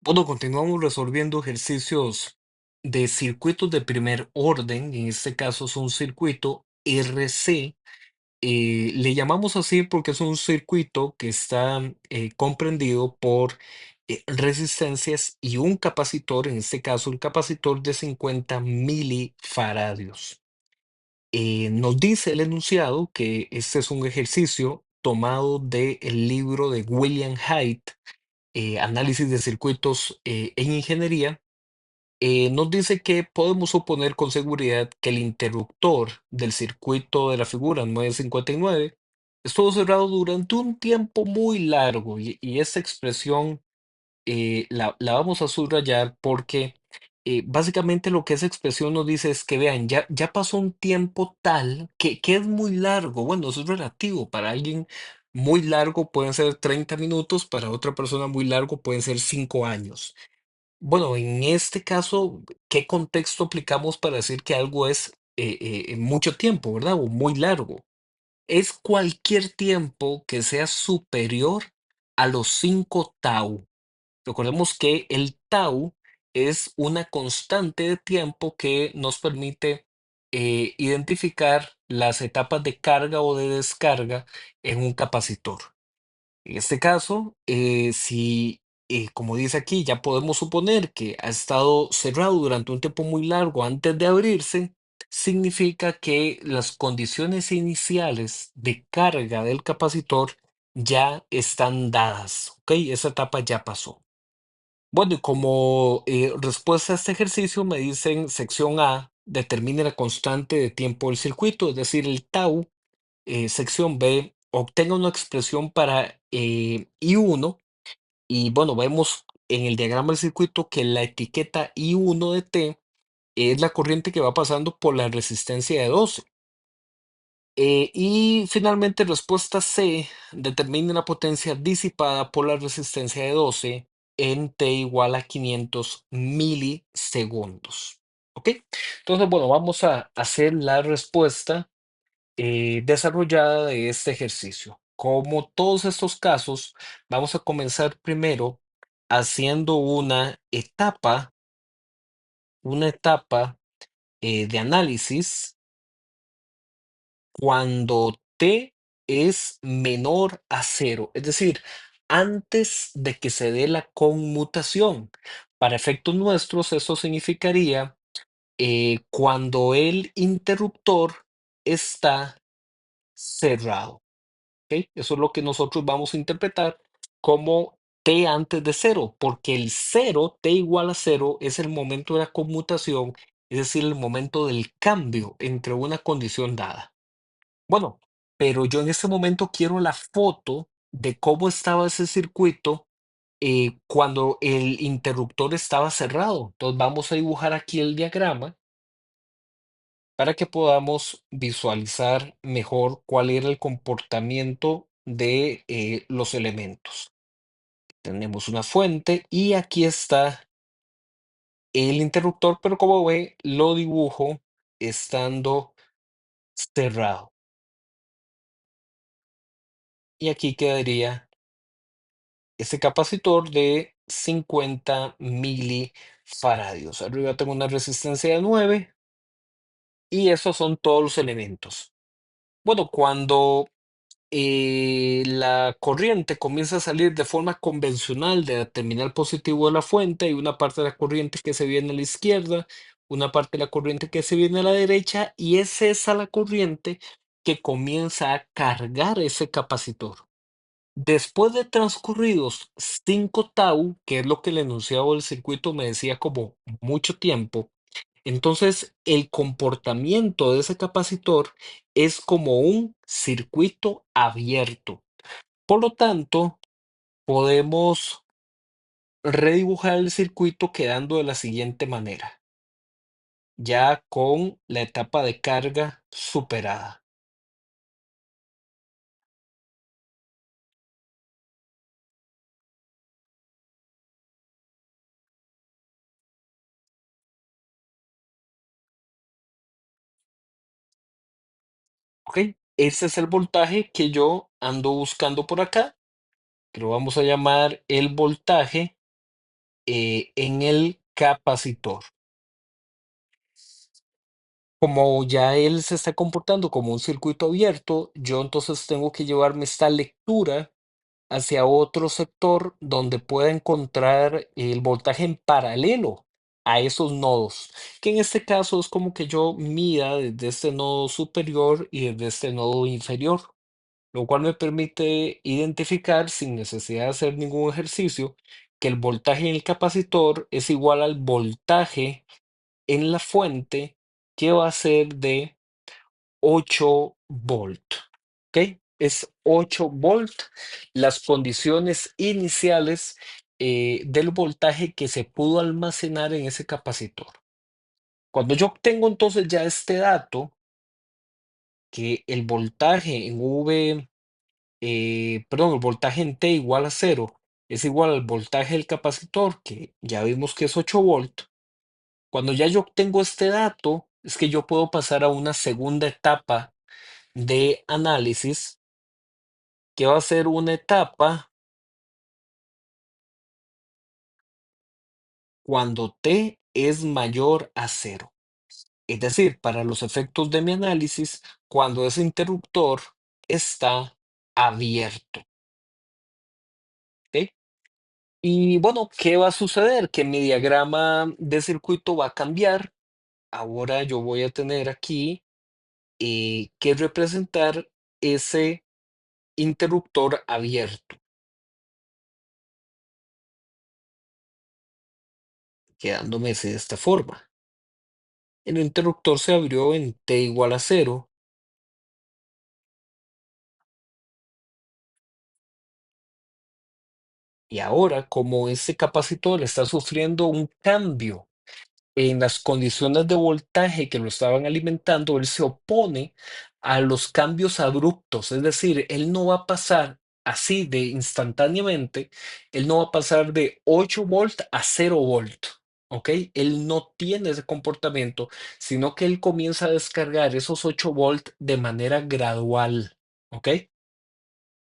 Bueno, continuamos resolviendo ejercicios de circuitos de primer orden. En este caso es un circuito RC. Le llamamos así porque es un circuito que está comprendido por resistencias y un capacitor, en este caso un capacitor de 50 milifaradios. Nos dice el enunciado que este es un ejercicio tomado del libro de William Hyde, Análisis de circuitos en ingeniería. Nos dice que podemos suponer con seguridad que el interruptor del circuito de la figura 959 estuvo cerrado durante un tiempo muy largo, y esta expresión la vamos a subrayar porque básicamente lo que esa expresión nos dice es que vean, ya pasó un tiempo tal que es muy largo. Bueno, eso es relativo. Para alguien muy largo pueden ser 30 minutos, para otra persona muy largo pueden ser 5 años. Bueno, en este caso, ¿qué contexto aplicamos para decir que algo es mucho tiempo, ¿verdad? O muy largo. Es cualquier tiempo que sea superior a los 5 tau. Recordemos que el tau es una constante de tiempo que nos permite identificar las etapas de carga o de descarga en un capacitor. En este caso, si, como dice aquí, ya podemos suponer que ha estado cerrado durante un tiempo muy largo antes de abrirse, significa que las condiciones iniciales de carga del capacitor ya están dadas, ¿ok? Esa etapa ya pasó. Bueno, y como respuesta a este ejercicio me dicen sección A, determine la constante de tiempo del circuito, es decir, el tau. Sección B, obtenga una expresión para I1. Y bueno, vemos en el diagrama del circuito que la etiqueta I1 de T es la corriente que va pasando por la resistencia de 12. Y finalmente, respuesta C, determine la potencia disipada por la resistencia de 12 en T igual a 500 milisegundos. ¿Ok? Entonces, bueno, vamos a hacer la respuesta desarrollada de este ejercicio. Como todos estos casos, vamos a comenzar primero haciendo una etapa de análisis cuando t es menor a cero, es decir, antes de que se dé la conmutación. Para efectos nuestros, eso significaría cuando el interruptor está cerrado. ¿Ok? Eso es lo que nosotros vamos a interpretar como t antes de cero, porque el cero, t igual a cero, es el momento de la conmutación, es decir, el momento del cambio entre una condición dada. Bueno, pero yo en este momento quiero la foto de cómo estaba ese circuito cuando el interruptor estaba cerrado. Entonces vamos a dibujar aquí el diagrama para que podamos visualizar mejor cuál era el comportamiento de los elementos. Tenemos una fuente y aquí está el interruptor, pero como ve, lo dibujo estando cerrado. Y aquí quedaría este capacitor de 50 milifaradios. Arriba tengo una resistencia de 9 y esos son todos los elementos. Bueno, cuando la corriente comienza a salir de forma convencional de la terminal positivo de la fuente. Hay una parte de la corriente que se viene a la izquierda, una parte de la corriente que se viene a la derecha, y es esa la corriente que comienza a cargar ese capacitor. Después de transcurridos 5 tau, que es lo que el enunciado del circuito me decía como mucho tiempo, entonces, el comportamiento de ese capacitor es como un circuito abierto. Por lo tanto, podemos redibujar el circuito quedando de la siguiente manera, ya con la etapa de carga superada. ¿Ok? Ese es el voltaje que yo ando buscando por acá, que lo vamos a llamar el voltaje en el capacitor. Como ya él se está comportando como un circuito abierto, yo entonces tengo que llevarme esta lectura hacia otro sector donde pueda encontrar el voltaje en paralelo a esos nodos, que en este caso es como que yo mida desde este nodo superior y desde este nodo inferior, lo cual me permite identificar sin necesidad de hacer ningún ejercicio que el voltaje en el capacitor es igual al voltaje en la fuente, que va a ser de 8 volt. ¿Ok? Es 8 volt las condiciones iniciales del voltaje que se pudo almacenar en ese capacitor. Cuando yo obtengo entonces ya este dato, que el voltaje en V, perdón, el voltaje en T igual a cero, es igual al voltaje del capacitor, que ya vimos que es 8 volt. Cuando ya yo obtengo este dato, es que yo puedo pasar a una segunda etapa de análisis, que va a ser una etapa cuando T es mayor a cero. Es decir, para los efectos de mi análisis, cuando ese interruptor está abierto. ¿Ok? Y bueno, ¿qué va a suceder? Que mi diagrama de circuito va a cambiar. Ahora yo voy a tener aquí que representar ese interruptor abierto, quedándome así de esta forma. El interruptor se abrió en T igual a cero. Y ahora, como este capacitor está sufriendo un cambio en las condiciones de voltaje que lo estaban alimentando, él se opone a los cambios abruptos, es decir, él no va a pasar así de instantáneamente, él no va a pasar de 8 volt a 0 volt, ¿ok? Él no tiene ese comportamiento, sino que él comienza a descargar esos 8 volt de manera gradual, ¿ok?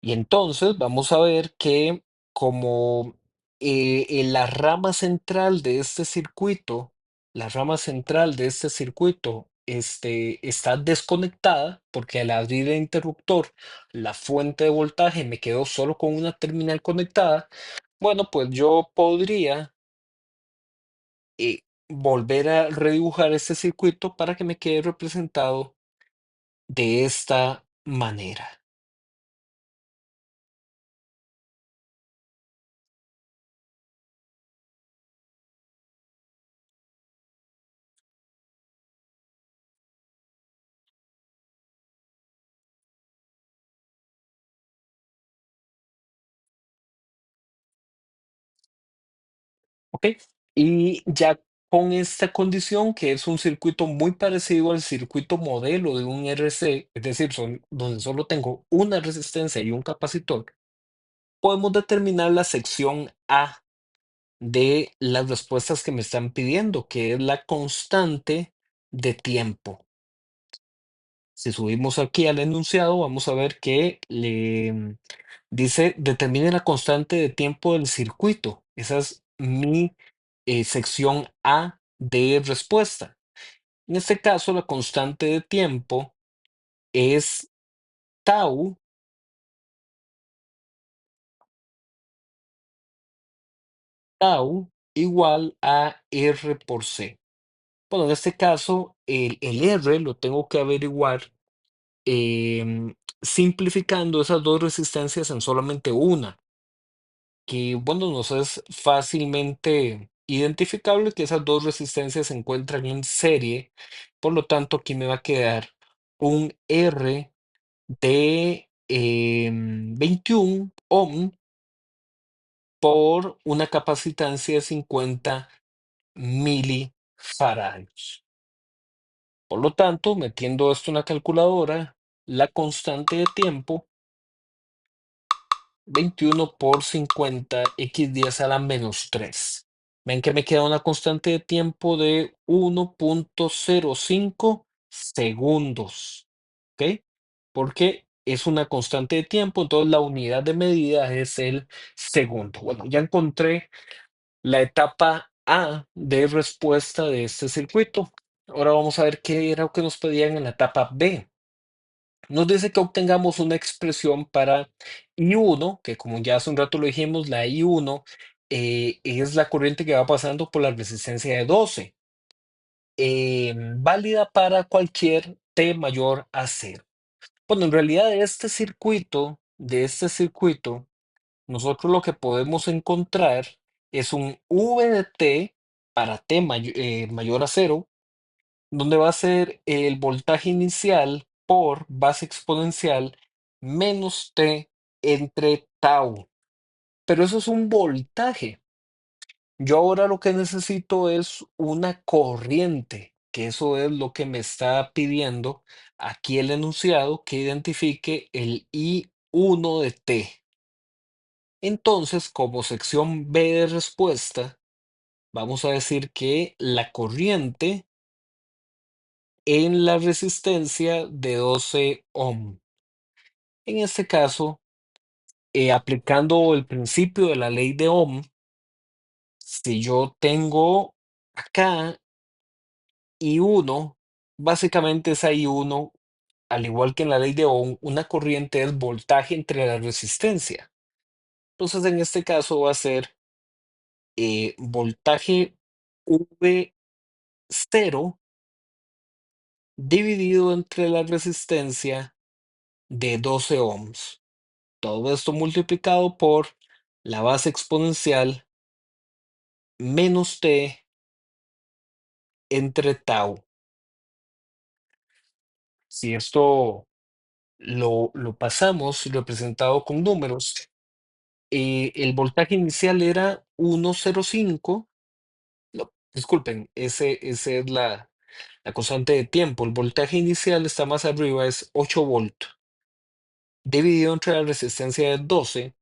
Y entonces vamos a ver que como en la rama central de este circuito, la rama central de este circuito está desconectada porque al abrir el interruptor, la fuente de voltaje me quedó solo con una terminal conectada. Bueno, pues yo podría volver a redibujar este circuito para que me quede representado de esta manera. ¿Ok? Y ya con esta condición, que es un circuito muy parecido al circuito modelo de un RC, es decir, donde solo tengo una resistencia y un capacitor, podemos determinar la sección A de las respuestas que me están pidiendo, que es la constante de tiempo. Si subimos aquí al enunciado, vamos a ver que dice, determine la constante de tiempo del circuito. Esa es mi sección A de respuesta. En este caso, la constante de tiempo es tau, tau igual a R por C. Bueno, en este caso, el R lo tengo que averiguar simplificando esas dos resistencias en solamente una, que bueno, nos es fácilmente identificable que esas dos resistencias se encuentran en serie. Por lo tanto, aquí me va a quedar un R de 21 ohm por una capacitancia de 50 milifaradios. Por lo tanto, metiendo esto en la calculadora, la constante de tiempo, 21 por 50, x 10 a la menos 3. Ven que me queda una constante de tiempo de 1.05 segundos. ¿Ok? Porque es una constante de tiempo, entonces la unidad de medida es el segundo. Bueno, ya encontré la etapa A de respuesta de este circuito. Ahora vamos a ver qué era lo que nos pedían en la etapa B. Nos dice que obtengamos una expresión para I1, que como ya hace un rato lo dijimos, la I1 es la corriente que va pasando por la resistencia de 12, válida para cualquier T mayor a cero. Bueno, en realidad de este circuito, nosotros lo que podemos encontrar es un V de T para T mayor a cero, donde va a ser el voltaje inicial por base exponencial menos T entre tau. Pero eso es un voltaje. Yo ahora lo que necesito es una corriente, que eso es lo que me está pidiendo aquí el enunciado, que identifique el I1 de T. Entonces, como sección B de respuesta, vamos a decir que la corriente en la resistencia de 12 ohm. En este caso, aplicando el principio de la ley de Ohm, si yo tengo acá I1, básicamente esa I1, al igual que en la ley de Ohm, una corriente es voltaje entre la resistencia. Entonces, en este caso va a ser voltaje V0 dividido entre la resistencia de 12 ohms. Todo esto multiplicado por la base exponencial menos T entre tau. Si esto lo pasamos representado con números, el voltaje inicial era 1,05. No, disculpen, ese es la constante de tiempo. El voltaje inicial está más arriba, es 8 volts, dividido entre la resistencia de 12,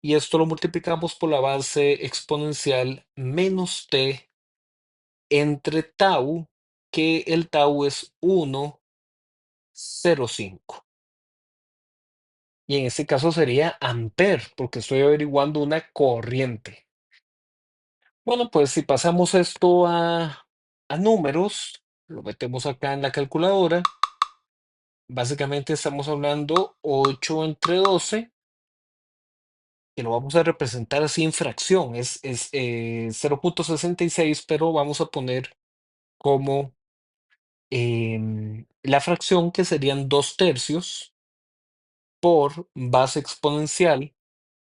y esto lo multiplicamos por la base exponencial menos T entre tau, que el tau es 1,05. Y en este caso sería amper, porque estoy averiguando una corriente. Bueno, pues si pasamos esto a números, lo metemos acá en la calculadora. Básicamente estamos hablando 8 entre 12, que lo vamos a representar así en fracción. Es 0,66, pero vamos a poner como la fracción, que serían 2 tercios por base exponencial.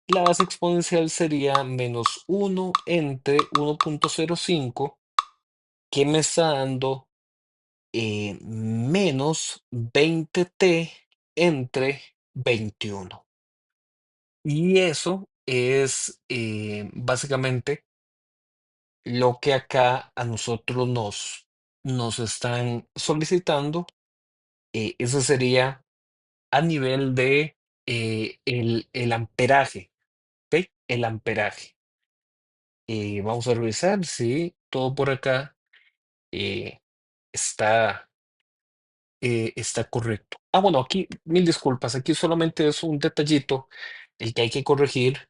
La base exponencial sería menos 1 entre 1,05, que me está dando menos 20T entre 21. Y eso es básicamente lo que acá a nosotros nos están solicitando. Ese sería a nivel de el amperaje, ¿ok? El amperaje. Vamos a revisar si todo por acá eh, está, está correcto. Ah, bueno, aquí, mil disculpas, aquí solamente es un detallito el que hay que corregir.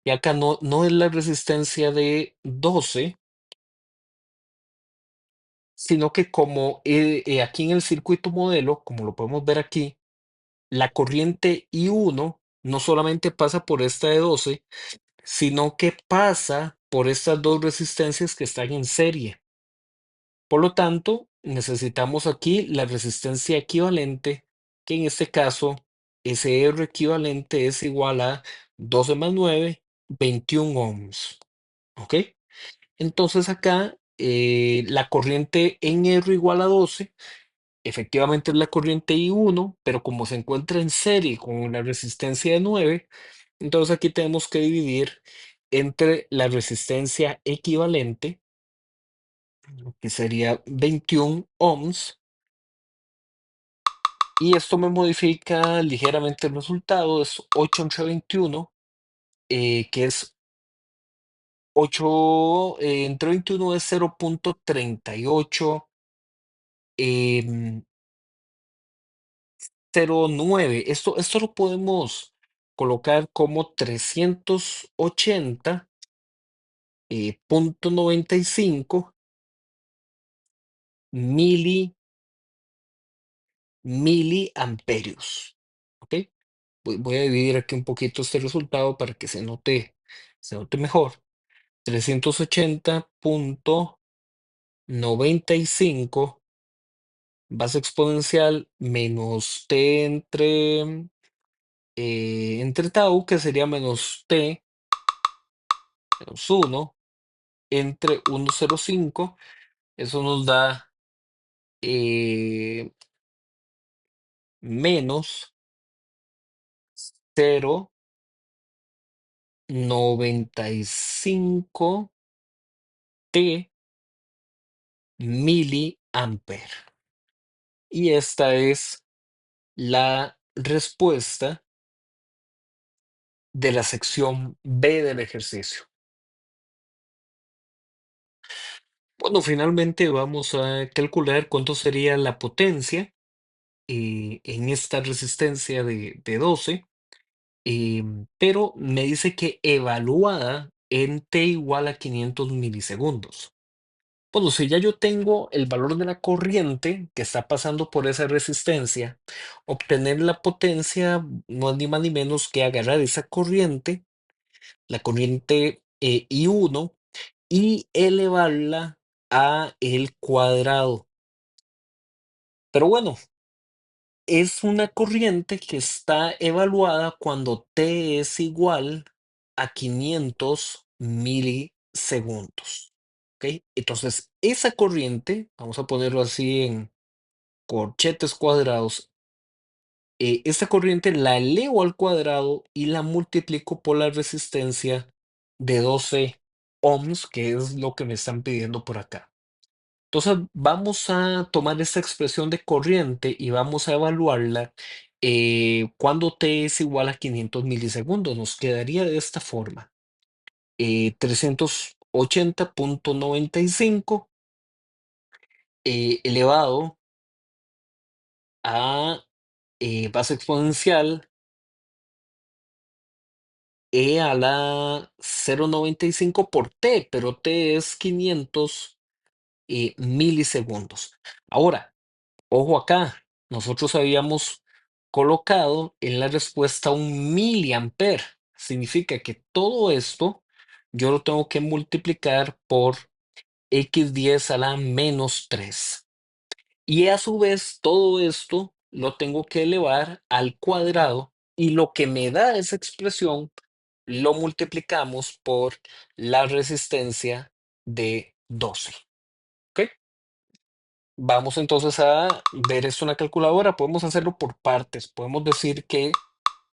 Y acá no es la resistencia de 12, sino que como aquí en el circuito modelo, como lo podemos ver aquí, la corriente I1 no solamente pasa por esta de 12, sino que pasa por estas dos resistencias que están en serie. Por lo tanto, necesitamos aquí la resistencia equivalente, que en este caso, ese R equivalente es igual a 12 más 9, 21 ohms. ¿Ok? Entonces acá la corriente en R igual a 12, efectivamente es la corriente I1, pero como se encuentra en serie con la resistencia de 9, entonces aquí tenemos que dividir entre la resistencia equivalente, que sería 21 ohms, y esto me modifica ligeramente el resultado, es 8 entre 21, que es 8 entre 21 es 0,38. 09. Esto lo podemos colocar como 380 punto 95 mili, miliamperios. ¿Ok? Voy a dividir aquí un poquito este resultado para que se note mejor. 380.95 base exponencial menos t entre tau, que sería menos t menos 1 entre 1,05. Eso nos da menos 0,95 t miliamper. Y esta es la respuesta de la sección B del ejercicio. Bueno, finalmente vamos a calcular cuánto sería la potencia en esta resistencia de 12, pero me dice que evaluada en t igual a 500 milisegundos. Bueno, si ya yo tengo el valor de la corriente que está pasando por esa resistencia, obtener la potencia no es ni más ni menos que agarrar esa corriente, la corriente I1, y elevarla a el cuadrado. Pero bueno, es una corriente que está evaluada cuando t es igual a 500 milisegundos. ¿Ok? Entonces, esa corriente, vamos a ponerlo así en corchetes cuadrados, esta corriente la elevo al cuadrado y la multiplico por la resistencia de 12 ohms, que es lo que me están pidiendo por acá. Entonces vamos a tomar esta expresión de corriente y vamos a evaluarla cuando t es igual a 500 milisegundos. Nos quedaría de esta forma. 380.95 elevado a base exponencial a la 0,95 por t, pero t es 500 milisegundos. Ahora, ojo acá, nosotros habíamos colocado en la respuesta un miliamper. Significa que todo esto yo lo tengo que multiplicar por x10 a la menos 3. Y a su vez, todo esto lo tengo que elevar al cuadrado y lo que me da esa expresión lo multiplicamos por la resistencia de 12. ¿Ok? Vamos entonces a ver esto en la calculadora. Podemos hacerlo por partes. Podemos decir que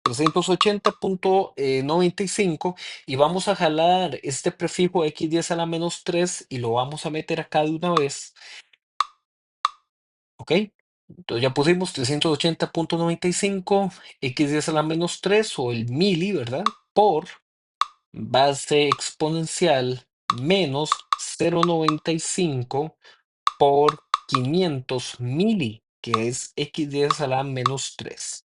380.95 y vamos a jalar este prefijo x10 a la menos 3 y lo vamos a meter acá de una vez. ¿Ok? Entonces ya pusimos 380.95 x10 a la menos 3 o el mili, ¿verdad? Por base exponencial menos 0,95 por 500 mili, que es x10 a la menos 3.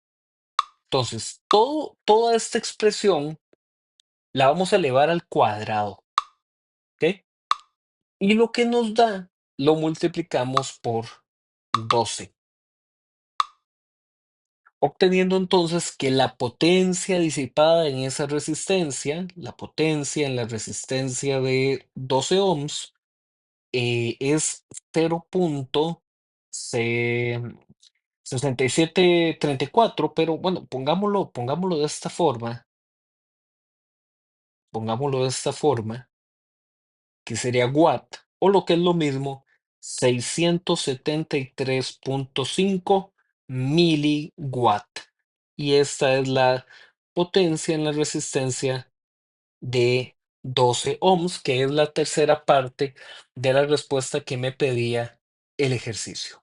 Entonces, toda esta expresión la vamos a elevar al cuadrado, ¿ok? Y lo que nos da lo multiplicamos por 12, obteniendo entonces que la potencia disipada en esa resistencia, la potencia en la resistencia de 12 ohms, es 0,6734, pero bueno, pongámoslo de esta forma, que sería watt, o lo que es lo mismo, 673.5 miliwatt. Y esta es la potencia en la resistencia de 12 ohms, que es la tercera parte de la respuesta que me pedía el ejercicio.